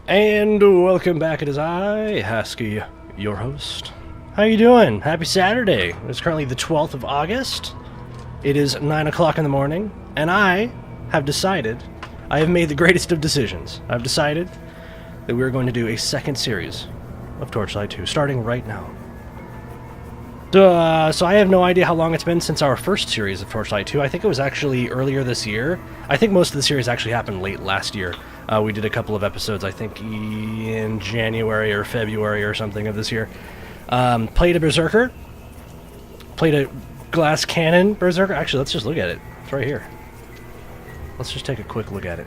And welcome back. It is I, Haskie, your host. How you doing? Happy Saturday. It's currently the 12th of August. It is 9 o'clock in the morning, and I have made the greatest of decisions. I've decided that we're going to do a second series of Torchlight 2, starting right now. So I have no idea how long it's been since our first series of Torchlight 2. I think it was actually earlier this year. I think most of the series actually happened late last year. We did a couple of episodes, I think, in January or February or something of this year. Played a Berserker. Played a glass cannon Berserker. Actually, let's just look at it. It's right here. Let's just take a quick look at it.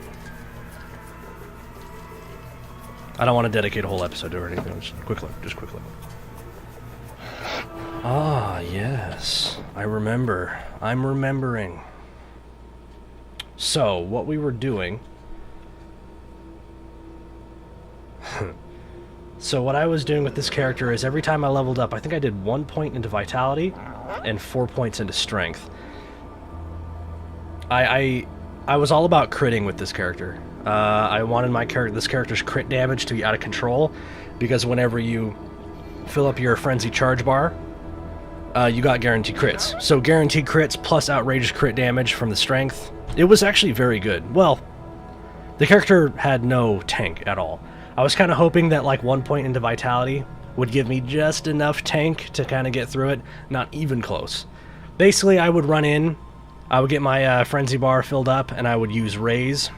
I don't want to dedicate a whole episode to it or anything. Just a quick look. Just a quick look. Ah, yes. I remember. I'm remembering. So, what we were doing... So what I was doing with this character is every time I leveled up, I think I did 1 point into Vitality and 4 points into Strength. I was all about critting with this character. I wanted this character's crit damage to be out of control, because whenever you fill up your Frenzy Charge bar, you got guaranteed crits. So guaranteed crits plus outrageous crit damage from the Strength. It was actually very good. Well, the character had no tank at all. I was kind of hoping that like 1 point into Vitality would give me just enough tank to kind of get through it. Not even close. Basically, I would run in, I would get my Frenzy bar filled up, and I would use Raise.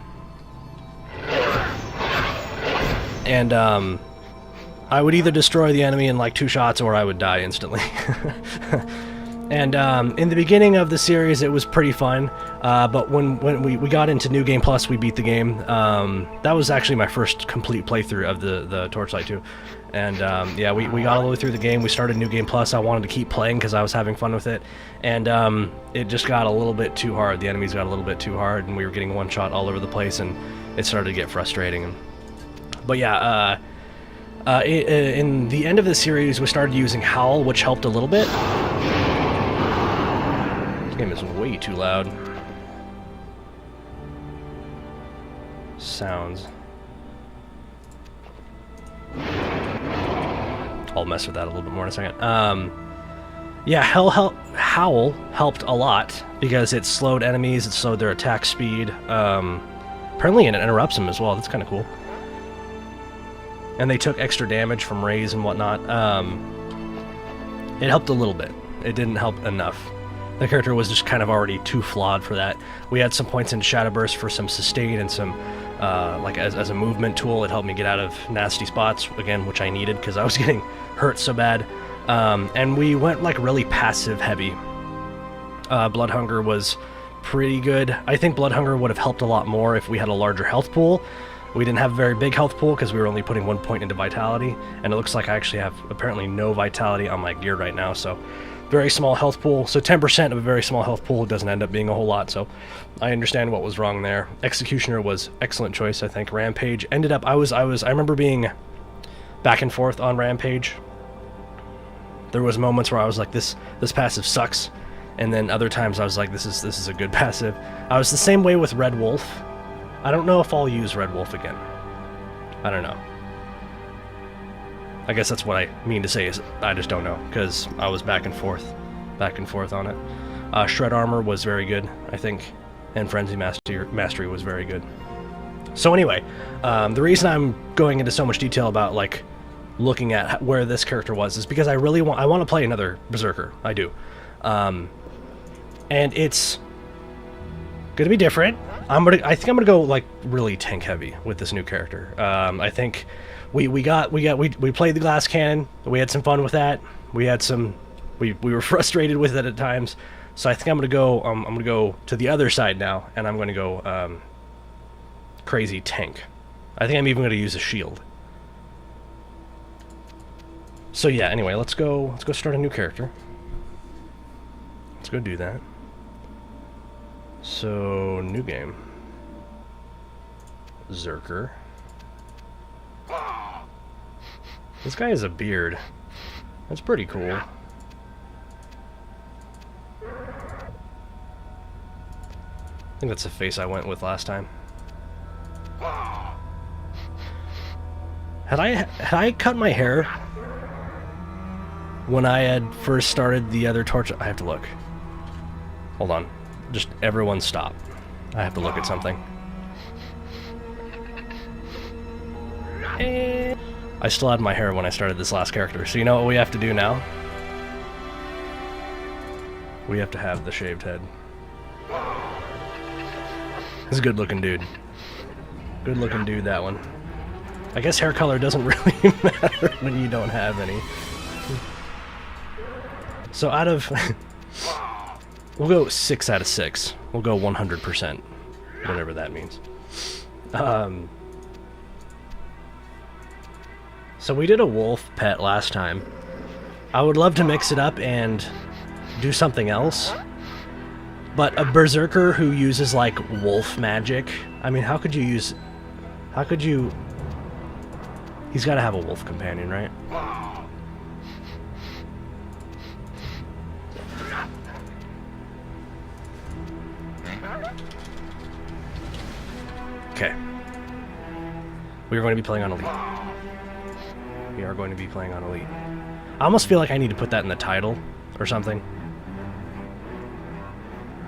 And I would either destroy the enemy in like 2 shots, or I would die instantly. And in the beginning of the series, it was pretty fun, but when we got into New Game Plus, we beat the game. That was actually my first complete playthrough of the Torchlight 2. And yeah, we got all the way through the game. We started New Game Plus. I wanted to keep playing because I was having fun with it. And it just got a little bit too hard. The enemies got a little bit too hard, and we were getting one-shot all over the place, and it started to get frustrating. But yeah, in the end of the series, we started using Howl, which helped a little bit. This game is way too loud. Sounds. I'll mess with that a little bit more in a second. Yeah, Howl helped a lot because it slowed enemies, it slowed their attack speed. Apparently it interrupts them as well. That's kind of cool. And they took extra damage from Raise and whatnot. It helped a little bit. It didn't help enough. The character was just kind of already too flawed for that. We had some points in Shadow Burst for some sustain and some, like as a movement tool, it helped me get out of nasty spots, again, which I needed because I was getting hurt so bad. And we went like really passive heavy. Blood Hunger was pretty good. I think Blood Hunger would have helped a lot more if we had a larger health pool. We didn't have a very big health pool because we were only putting 1 point into Vitality, and it looks like I actually have apparently no Vitality on my gear right now, so very small health pool. So 10% of a very small health pool doesn't end up being a whole lot, so I understand what was wrong there. Executioner was excellent choice, I think. Rampage ended up, I remember being back and forth on Rampage. There was moments where I was like, this passive sucks, and then other times I was like, this is a good passive. I was the same way with Red Wolf. I don't know if I'll use Red Wolf again. I don't know. I guess that's what I mean to say is I just don't know, because I was back and forth on it. Shred Armor was very good, I think, and Frenzy Mastery was very good. So anyway, the reason I'm going into so much detail about like looking at where this character was is because I want to play another Berserker. I do, and it's gonna be different. I think I'm gonna go like really tank heavy with this new character. I think we played the glass cannon. We had some fun with that. We were frustrated with it at times. So I think I'm gonna go to the other side now, and I'm gonna go crazy tank. I think I'm even gonna use a shield. So yeah. Anyway, let's go start a new character. Let's go do that. So, new game. Zerker. This guy has a beard. That's pretty cool. I think that's the face I went with last time. Had I cut my hair when I had first started the other torch? I have to look. Hold on. Just everyone stop. I have to look at something. I still had my hair when I started this last character, so you know what we have to do now? We have to have the shaved head. He's a good looking dude. Good looking dude, that one. I guess hair color doesn't really matter when you don't have any. So out of... we'll go 6 out of 6. We'll go 100%. Whatever that means. So we did a wolf pet last time. I would love to mix it up and do something else. But a berserker who uses, like, wolf magic... I mean, how could you use... How could you... He's got to have a wolf companion, right? Okay. We are going to be playing on Elite. We are going to be playing on Elite. I almost feel like I need to put that in the title or something.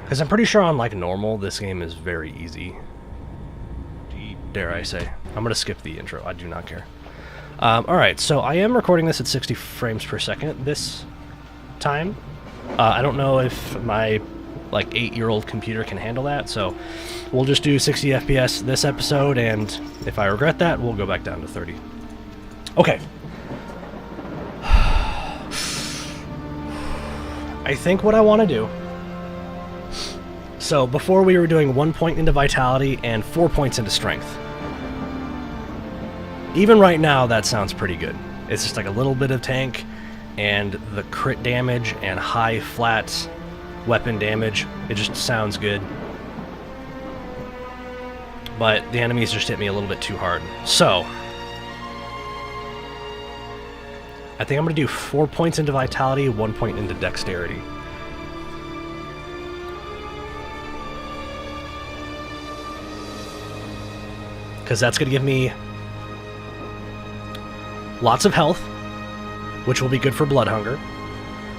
Because I'm pretty sure on, like, normal, this game is very easy. Dare I say. I'm going to skip the intro. I do not care. Alright, so I am recording this at 60 frames per second this time. I don't know if my, like, 8-year-old computer can handle that, so we'll just do 60 FPS this episode, and if I regret that, we'll go back down to 30. Okay. I think what I want to do... So, before we were doing 1 point into Vitality and 4 points into Strength. Even right now, that sounds pretty good. It's just like a little bit of tank, and the crit damage and high flat weapon damage, it just sounds good. But the enemies just hit me a little bit too hard. So, I think I'm going to do 4 points into Vitality, 1 point into Dexterity. Because that's going to give me lots of health, which will be good for blood hunger.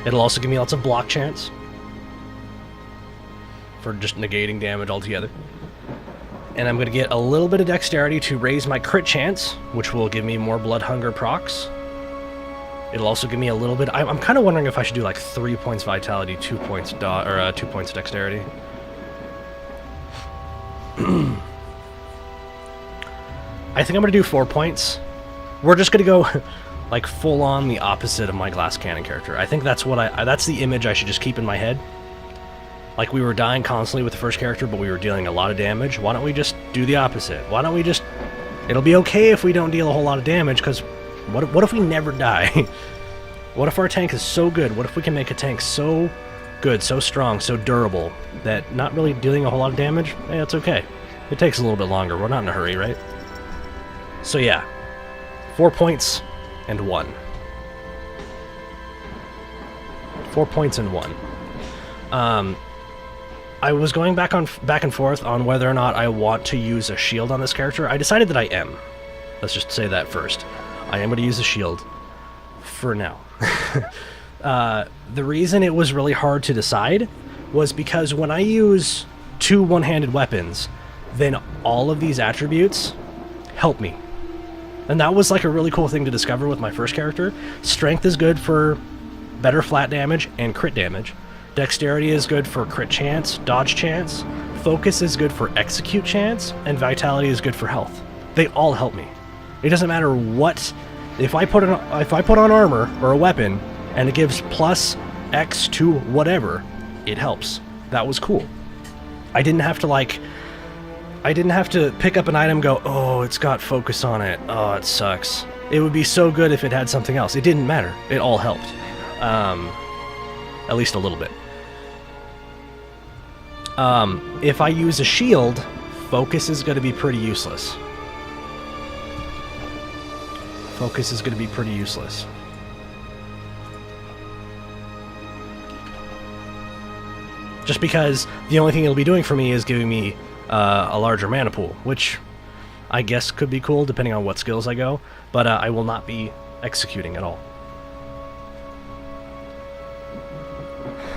It'll also give me lots of block chance for just negating damage altogether. And I'm going to get a little bit of dexterity to raise my crit chance, which will give me more blood hunger procs. It'll also give me a little bit... I'm kind of wondering if I should do like 3 points vitality, 2 points 2 points dexterity. I think I'm going to do 4 points. We're just going to go like full on the opposite of my glass cannon character. I think that's what that's the image I should just keep in my head. Like we were dying constantly with the first character, but we were dealing a lot of damage. Why don't we just do the opposite? Why don't we just... It'll be okay if we don't deal a whole lot of damage, because what if we never die? What if our tank is so good? What if we can make a tank so good, so strong, so durable, that not really dealing a whole lot of damage, it's okay. It takes a little bit longer. We're not in a hurry, right? So yeah, 4 points and 1. 4 points and 1. I was going back and forth on whether or not I want to use a shield on this character. I decided that I am. Let's just say that first. I am going to use a shield for now. The reason it was really hard to decide was because when I use 2 one-handed weapons, then all of these attributes help me. And that was like a really cool thing to discover with my first character. Strength is good for better flat damage and crit damage. Dexterity is good for crit chance, dodge chance. Focus is good for execute chance, and Vitality is good for health. They all help me. It doesn't matter what. If I put on armor or a weapon and it gives plus X to whatever, it helps. That was cool. I didn't have to pick up an item and go, oh, it's got focus on it. Oh, it sucks. It would be so good if it had something else. It didn't matter. It all helped. At least a little bit. If I use a shield, focus is going to be pretty useless. Focus is going to be pretty useless. Just because the only thing it'll be doing for me is giving me a larger mana pool, which I guess could be cool depending on what skills I go, but I will not be executing at all.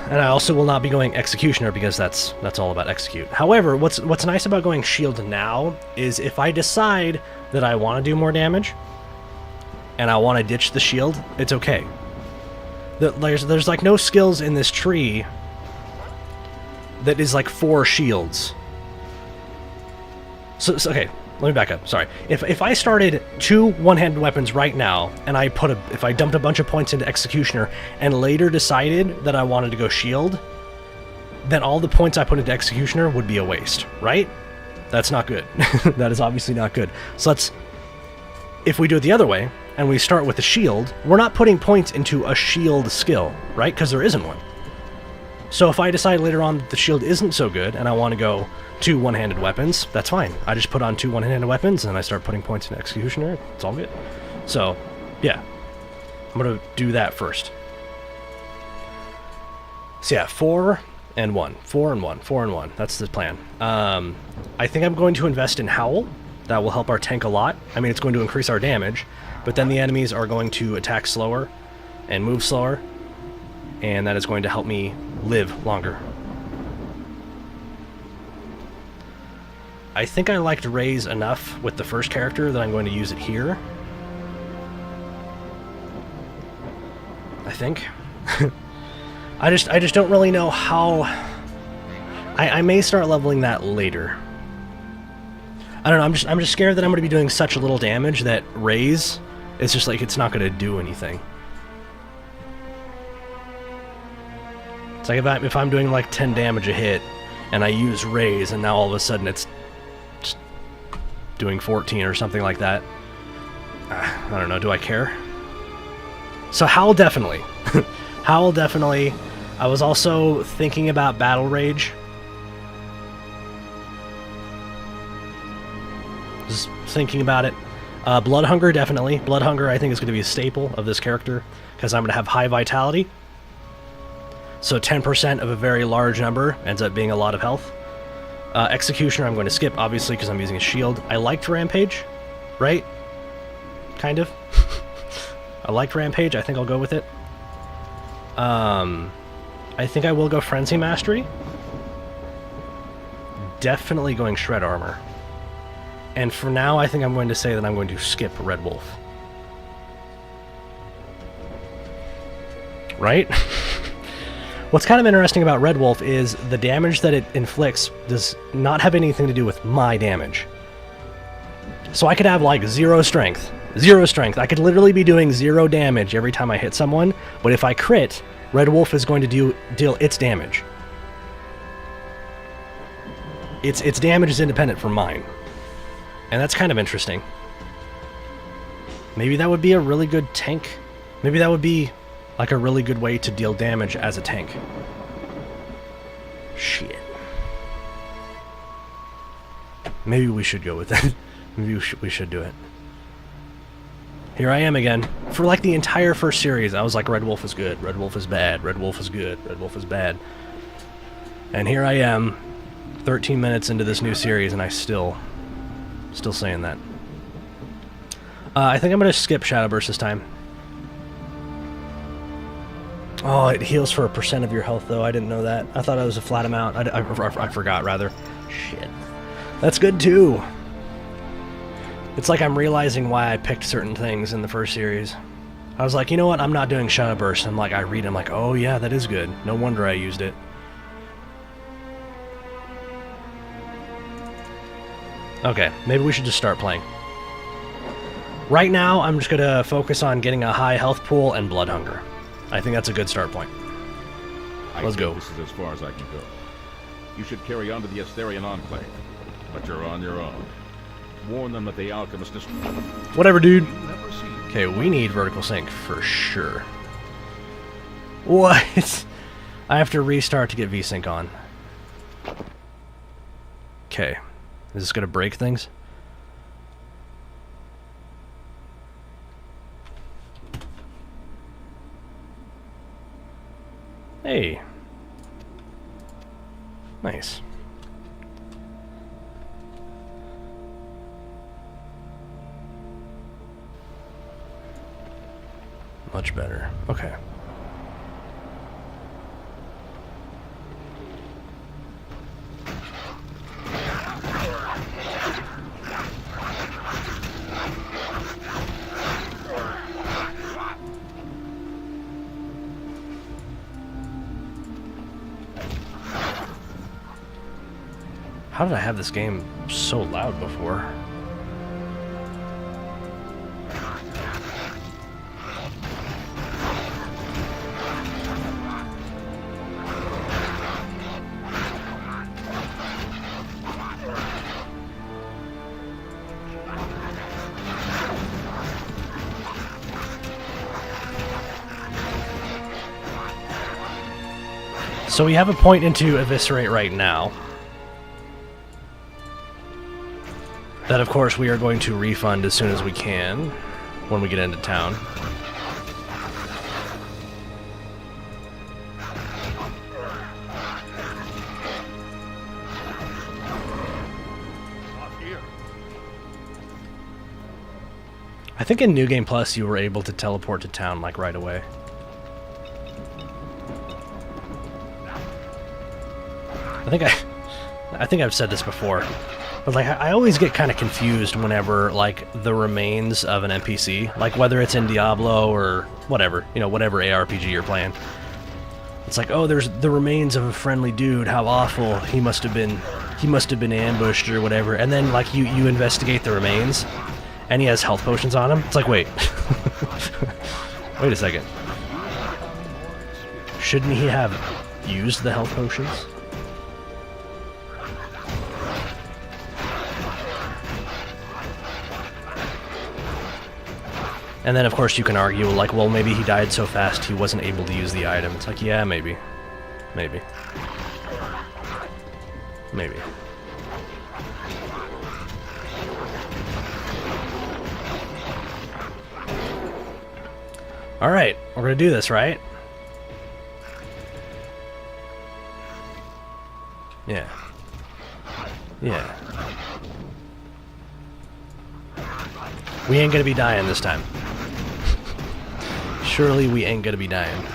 And I also will not be going Executioner because that's all about execute. However, what's nice about going Shield now is if I decide that I want to do more damage and I want to ditch the Shield, it's okay. There's like no skills in this tree that is like for shields. So okay, let me back up. Sorry. If I started 2 one-handed weapons right now, and if I dumped a bunch of points into Executioner, and later decided that I wanted to go Shield, then all the points I put into Executioner would be a waste, right? That's not good. That is obviously not good. So if we do it the other way, and we start with the Shield, we're not putting points into a Shield skill, right? Because there isn't one. So if I decide later on that the Shield isn't so good, and I want to go 2 one-handed weapons, that's fine. I just put on 2 one-handed weapons, and I start putting points in Executioner. It's all good. So, yeah. I'm going to do that first. So yeah, 4 and 1. 4 and 1. 4 and 1. That's the plan. I think I'm going to invest in Howl. That will help our tank a lot. I mean, it's going to increase our damage, but then the enemies are going to attack slower and move slower, and that is going to help me live longer. I think I liked Raise enough with the first character that I'm going to use it here. I think. I just don't really know how... I may start leveling that later. I don't know, I'm just scared that I'm going to be doing such a little damage that Raise is just like, it's not going to do anything. It's like if I'm doing like 10 damage a hit, and I use Raise, and now all of a sudden it's just doing 14 or something like that. I don't know, do I care? So Howl definitely. Howl definitely. I was also thinking about Battle Rage. Just thinking about it. Blood Hunger, definitely. Blood Hunger, I think, is going to be a staple of this character, because I'm going to have high vitality. So 10% of a very large number ends up being a lot of health. Executioner I'm going to skip, obviously, because I'm using a shield. I liked Rampage, right? Kind of. I liked Rampage, I think I'll go with it. I think I will go Frenzy Mastery. Definitely going Shred Armor. And for now, I think I'm going to say that I'm going to skip Red Wolf. Right? What's kind of interesting about Red Wolf is the damage that it inflicts does not have anything to do with my damage. So I could have like 0 strength. 0 strength. I could literally be doing 0 damage every time I hit someone, but if I crit, Red Wolf is going to deal its damage. Its damage is independent from mine. And that's kind of interesting. Maybe that would be a really good tank. Maybe that would be like a really good way to deal damage as a tank. Shit. Maybe we should go with that. Maybe we should do it. Here I am again. For like the entire first series, I was like, Red Wolf is good, Red Wolf is bad, Red Wolf is good, Red Wolf is bad. And here I am, 13 minutes into this new series, and I still saying that. I think I'm going to skip Shadow Burst this time. Oh, it heals for 1% of your health, though. I didn't know that. I thought it was a flat amount. I forgot, rather. Shit. That's good, too. It's like I'm realizing why I picked certain things in the first series. I was like, you know what? I'm not doing Shadow Burst. I'm like, I read it, I'm like, oh yeah, that is good. No wonder I used it. Okay, maybe we should just start playing. Right now, I'm just going to focus on getting a high health pool and Blood Hunger. I think that's a good start point. Let's go. This is as far as I can go. You should carry on to the Asterian Enclave, but you're on your own. Warn them that the alchemist is... Whatever, dude. Okay, we need vertical sync for sure. What? I have to restart to get VSync on. Okay. Is this going to break things? Hey. Nice. Much better. Okay. How did I have this game so loud before? So we have a point into eviscerate right now. That, of course, we are going to refund as soon as we can when we get into town. I think in New Game Plus you were able to teleport to town like right away. I think I've said this before. But like, I always get kind of confused whenever, like, the remains of an NPC, like whether it's in Diablo or whatever, you know, whatever ARPG you're playing. It's like, oh, there's the remains of a friendly dude, how awful, he must have been ambushed or whatever. And then, like, you investigate the remains, and he has health potions on him. It's like, wait. Wait a second. Shouldn't he have used the health potions? And then, of course, you can argue, like, well, maybe he died so fast he wasn't able to use the item. It's like, yeah, maybe. Maybe. Maybe. Alright, we're gonna do this, right? Yeah. Yeah. We ain't gonna be dying this time. Surely we ain't gonna be dying.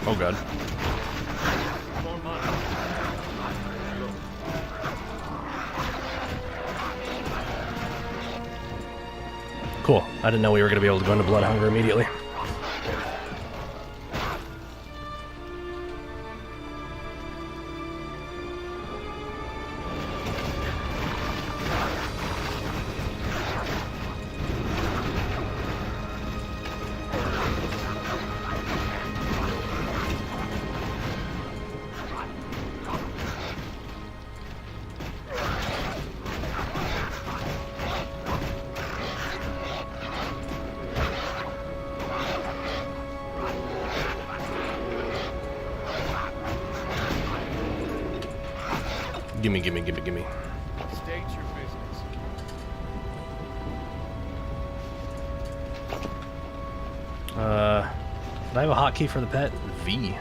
Oh god. Cool. I didn't know we were going to be able to go into Blood Hunger immediately. Gimme. State your business. Did I have a hotkey for the pet? V.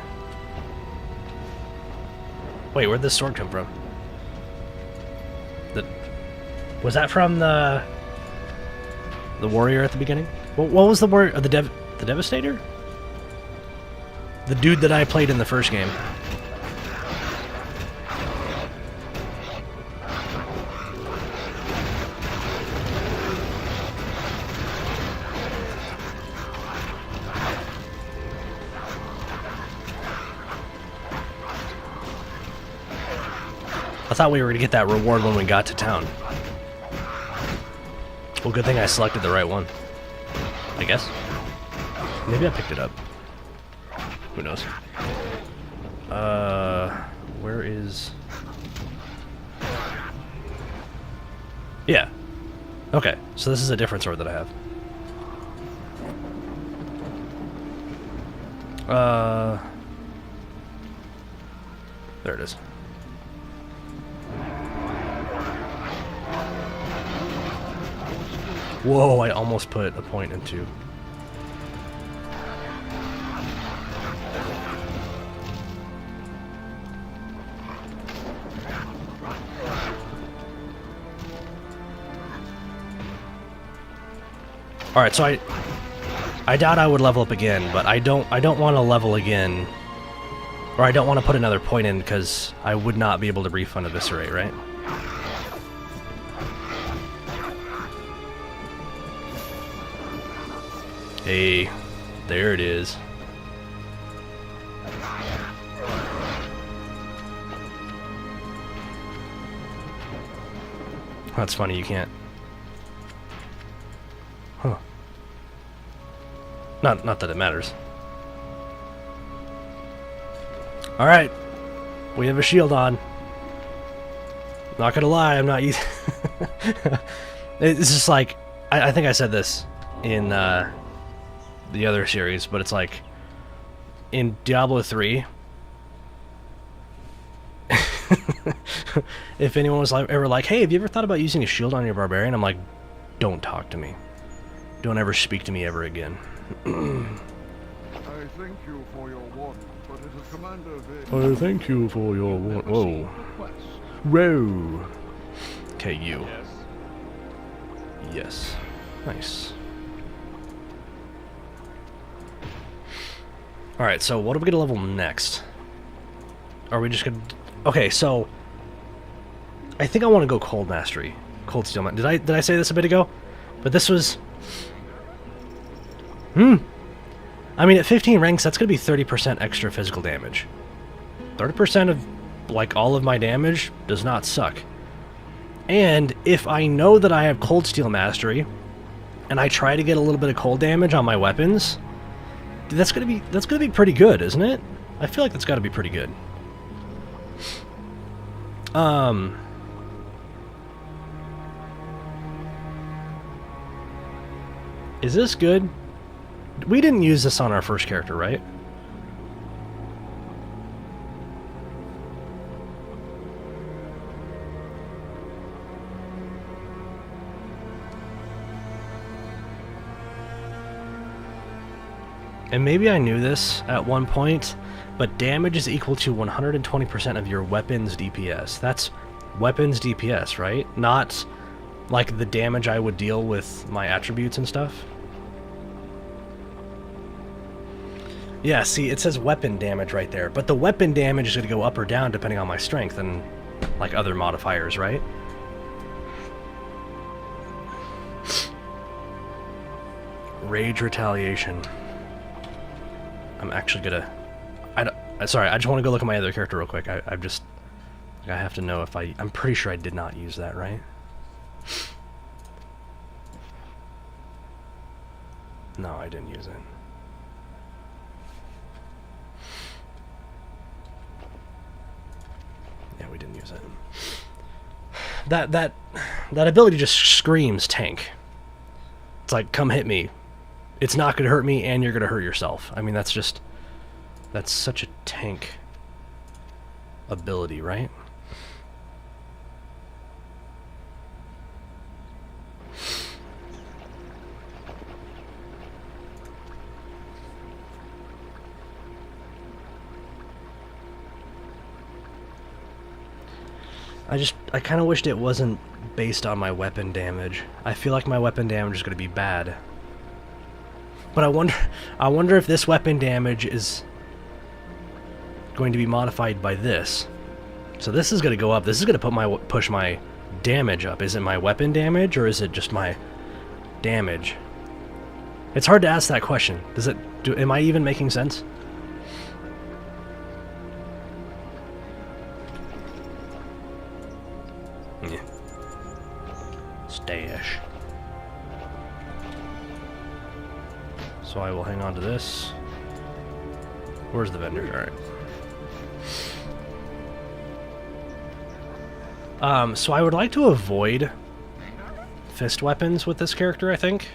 Wait, where'd this sword come from? Was that from the warrior at the beginning? What was the warrior? The Devastator? The dude that I played in the first game. I thought we were going to get that reward when we got to town. Well, good thing I selected the right one. I guess. Maybe I picked it up. Who knows? Where is... Yeah. Okay, so this is a different sword that I have. There it is. Whoa, I almost put a point into. All right, so I doubt I would level up again, but I don't want to level again, or I don't want to put another point in because I would not be able to refund Eviscerate, right? Hey, there it is. That's funny, you can't. Huh. Not that it matters. Alright. We have a shield on. Not gonna lie, I'm not using... It's just like... I think I said this in the other series, but it's like... In Diablo 3... if anyone was ever like, hey, have you ever thought about using a shield on your barbarian? I'm like, don't talk to me. Don't ever speak to me ever again. I thank you for your warning, but it is Commander Vin. I thank you for your warning. Whoa. Whoa. Okay, you. Yes. Yes. Nice. Alright, so what are we gonna level next? Are we just gonna... Okay, so... I think I want to go Cold Mastery. Cold Steel Mastery. Did I say this a bit ago? But this was... I mean, at 15 ranks, that's going to be 30% extra physical damage. 30% of, like, all of my damage does not suck. And if I know that I have Cold Steel Mastery, and I try to get a little bit of cold damage on my weapons, dude, that's going to be pretty good, isn't it? I feel like that's got to be pretty good. Is this good? We didn't use this on our first character, right? And maybe I knew this at one point, but damage is equal to 120% of your weapon's DPS. That's weapons DPS, right? Not like the damage I would deal with my attributes and stuff. Yeah, see, it says weapon damage right there, but the weapon damage is going to go up or down depending on my strength and, like, other modifiers, right? Rage Retaliation. I'm actually gonna... Sorry, I just want to go look at my other character real quick. I have to know if I'm pretty sure I did not use that, right? No, I didn't use it. Yeah, we didn't use it. That ability just screams tank. It's like, come hit me. It's not going to hurt me, and you're going to hurt yourself. I mean, that's such a tank ability, right? I kind of wished it wasn't based on my weapon damage. I feel like my weapon damage is going to be bad. But I wonder if this weapon damage is going to be modified by this. So this is going to go up. This is going to push my damage up. Is it my weapon damage or is it just my damage? It's hard to ask that question. Am I even making sense? Yeah. Stash. So I will hang on to this. Where's the vendor? Alright. So I would like to avoid fist weapons with this character, I think.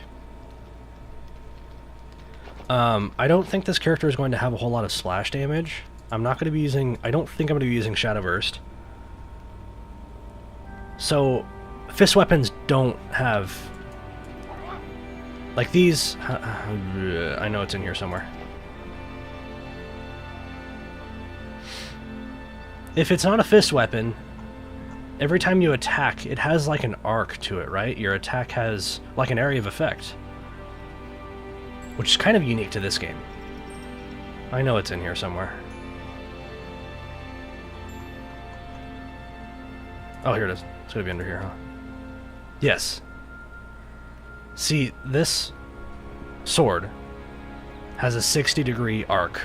I don't think this character is going to have a whole lot of splash damage. I'm not going to be using... I don't think I'm going to be using Shadowburst. So, fist weapons don't have... Like these... I know it's in here somewhere. If it's not a fist weapon, every time you attack, it has like an arc to it, right? Your attack has like an area of effect. Which is kind of unique to this game. I know it's in here somewhere. Oh, here it is. It's gonna be under here, huh? Yes. See, this sword has a 60-degree arc.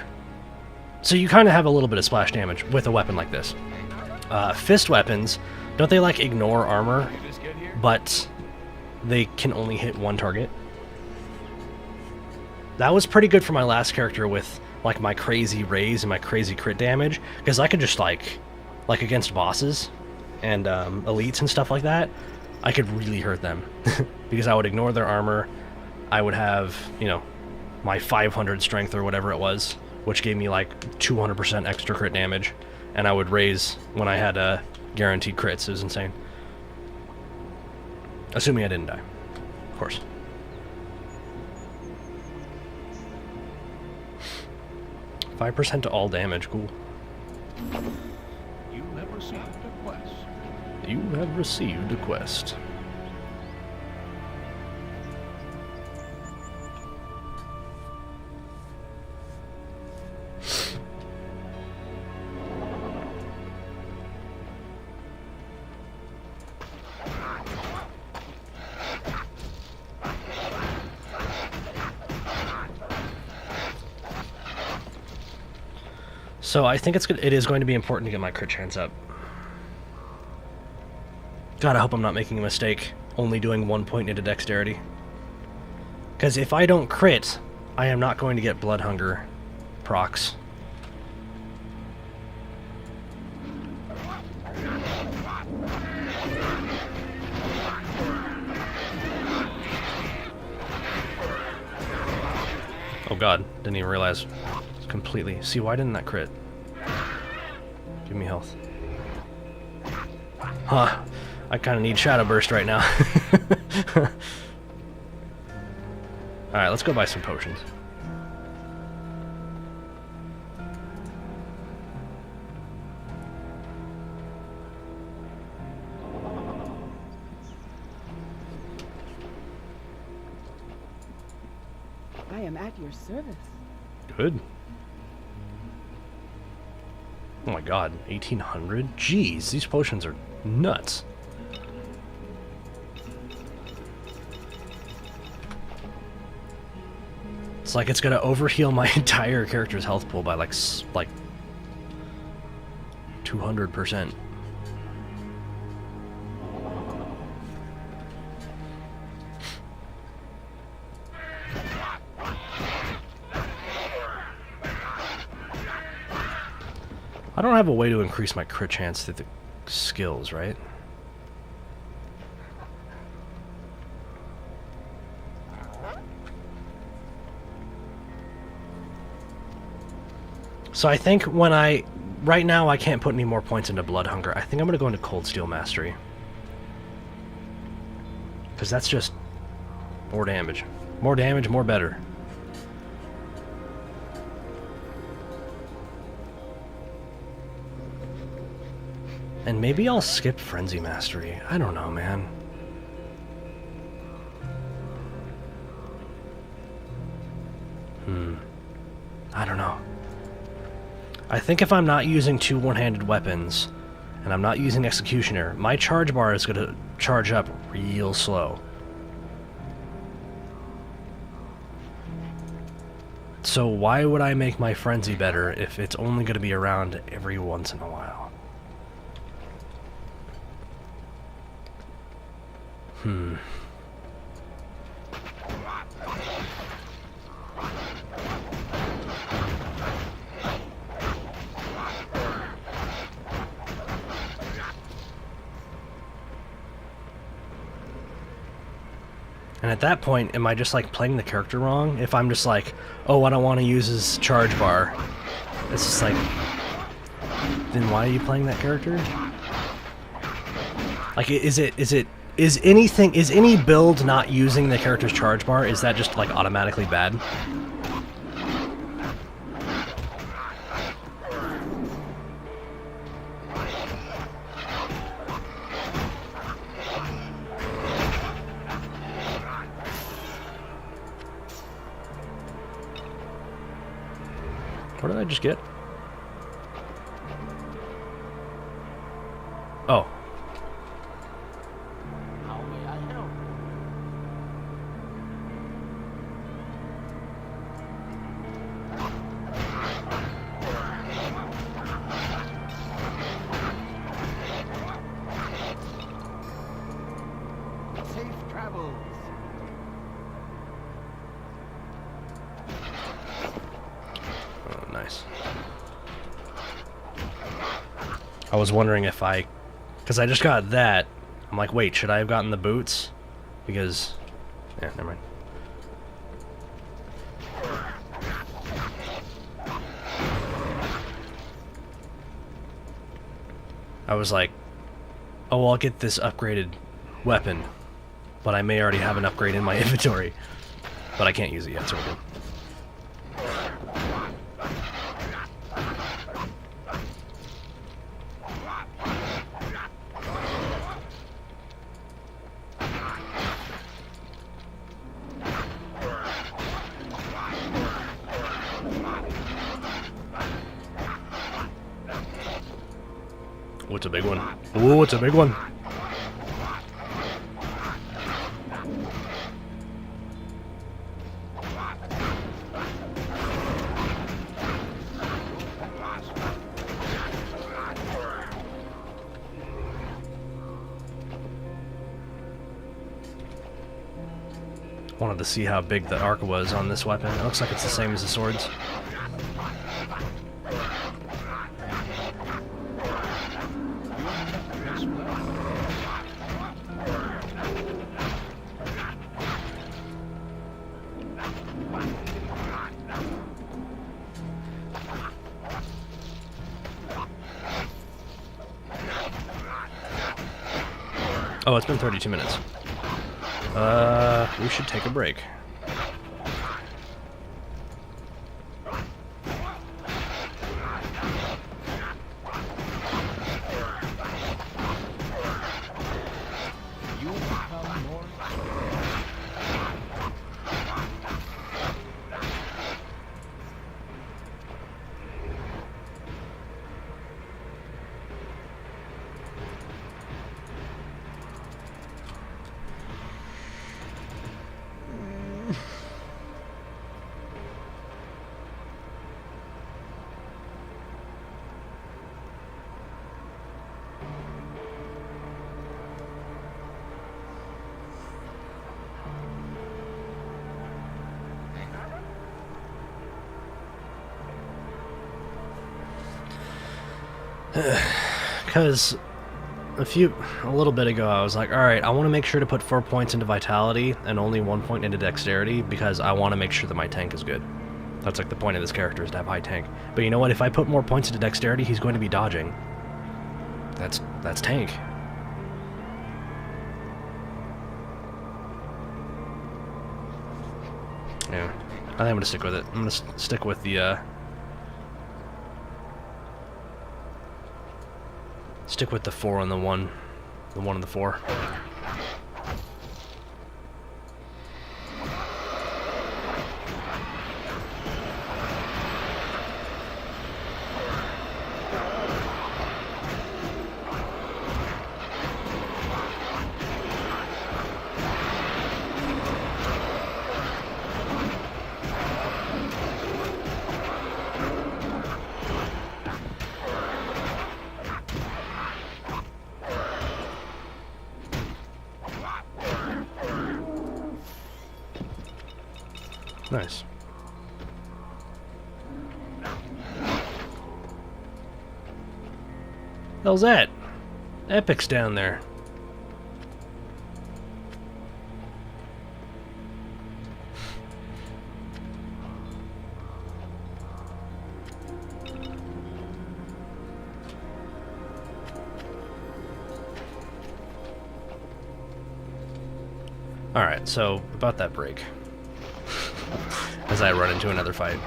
So you kind of have a little bit of splash damage with a weapon like this. Fist weapons, don't they like ignore armor, but they can only hit one target? That was pretty good for my last character with like my crazy raise and my crazy crit damage, because I could just like against bosses and elites and stuff like that, I could really hurt them because I would ignore their armor. I would have, you know, my 500 strength or whatever it was, which gave me like 200% extra crit damage, and I would raise when I had guaranteed crits. It was insane. Assuming I didn't die, of course. %5 to all damage, cool. You have received a quest. You have received a quest. So I think it is going to be important to get my crit chance up. God, I hope I'm not making a mistake only doing 1 point into dexterity. Because if I don't crit, I am not going to get blood hunger procs. Oh god, didn't even realize completely. See, why didn't that crit? Give me health. Huh. I kind of need Shadow Burst right now. Alright, let's go buy some potions. I am at your service. Good. Oh my god, 1800? Jeez, these potions are nuts. It's like it's gonna overheal my entire character's health pool by like 200%. I don't have a way to increase my crit chance through the skills, right? So I think when right now I can't put any more points into Blood Hunger. I think I'm going to go into Cold Steel Mastery. Because that's just more damage. More damage, more better. And maybe I'll skip Frenzy Mastery. I don't know, man. I don't know. I think if I'm not using 2 one-handed weapons, and I'm not using Executioner, my charge bar is going to charge up real slow. So why would I make my Frenzy better if it's only going to be around every once in a while? And at that point, am I just like playing the character wrong? If I'm just like, oh, I don't want to use his charge bar, It's just like, then why are you playing that character? Like, is any build not using the character's charge bar, is that just like automatically bad? What did I just get? Oh. How may I help? Safe travels. Oh, nice. I was wondering if because I just got that. I'm like, wait, should I have gotten the boots? Because, yeah, never mind. I was like, oh, well, I'll get this upgraded weapon, but I may already have an upgrade in my inventory, but I can't use it yet, so we're good. Oh, it's a big one. Oh, it's a big one. Wanted to see how big the arc was on this weapon. It looks like it's the same as the swords. Oh, it's been 32 minutes. We should take a break. Because a little bit ago I was like, alright, I want to make sure to put 4 points into vitality and only 1 point into dexterity because I want to make sure that my tank is good. That's like the point of this character, is to have high tank. But you know what, if I put more points into dexterity, he's going to be dodging. That's tank. Yeah, I think I'm gonna stick with it. I'm gonna stick with the stick with the 4 and the 1. The 1 and the 4. Nice. Hell's that? Epic's down there. Alright, so about that break. As I run into another fight.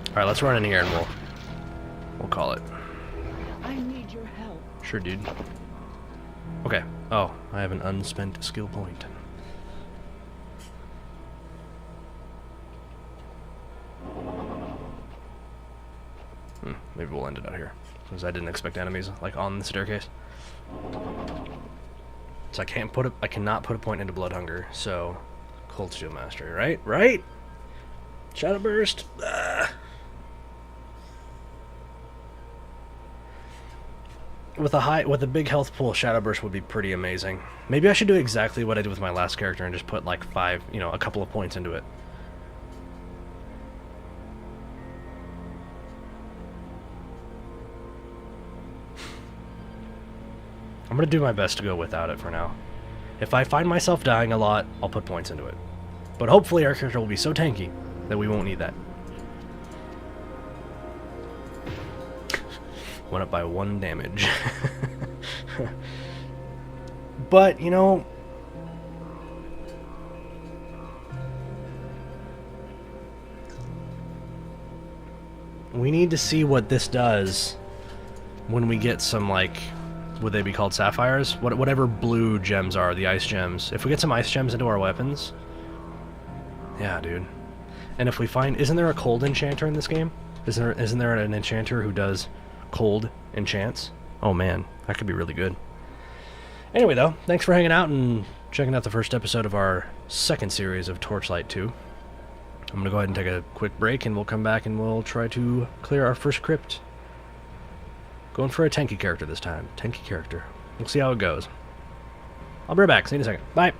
Alright, let's run in here and we'll call it. I need your help. Sure, dude. Okay. Oh, I have an unspent skill point. Maybe we'll end it out here, because I didn't expect enemies like on the staircase. So I cannot put a point into Blood Hunger. So, Cold Steel Mastery, right? Right? Shadow Burst. With a big health pool, Shadow Burst would be pretty amazing. Maybe I should do exactly what I did with my last character and just put like a couple of points into it. I'm gonna do my best to go without it for now. If I find myself dying a lot, I'll put points into it. But hopefully our character will be so tanky that we won't need that. Went up by 1 damage. But, you know... we need to see what this does when we get some, like... would they be called sapphires? Whatever blue gems are, the ice gems. If we get some ice gems into our weapons... yeah, dude. And if we find... isn't there a cold enchanter in this game? Isn't there an enchanter who does... cold enchants? Oh man, that could be really good. Anyway though, thanks for hanging out and checking out the first episode of our second series of Torchlight 2. I'm gonna go ahead and take a quick break and we'll come back and we'll try to clear our first crypt. Going for a tanky character this time. Tanky character. We'll see how it goes. I'll be right back. See you in a second. Bye!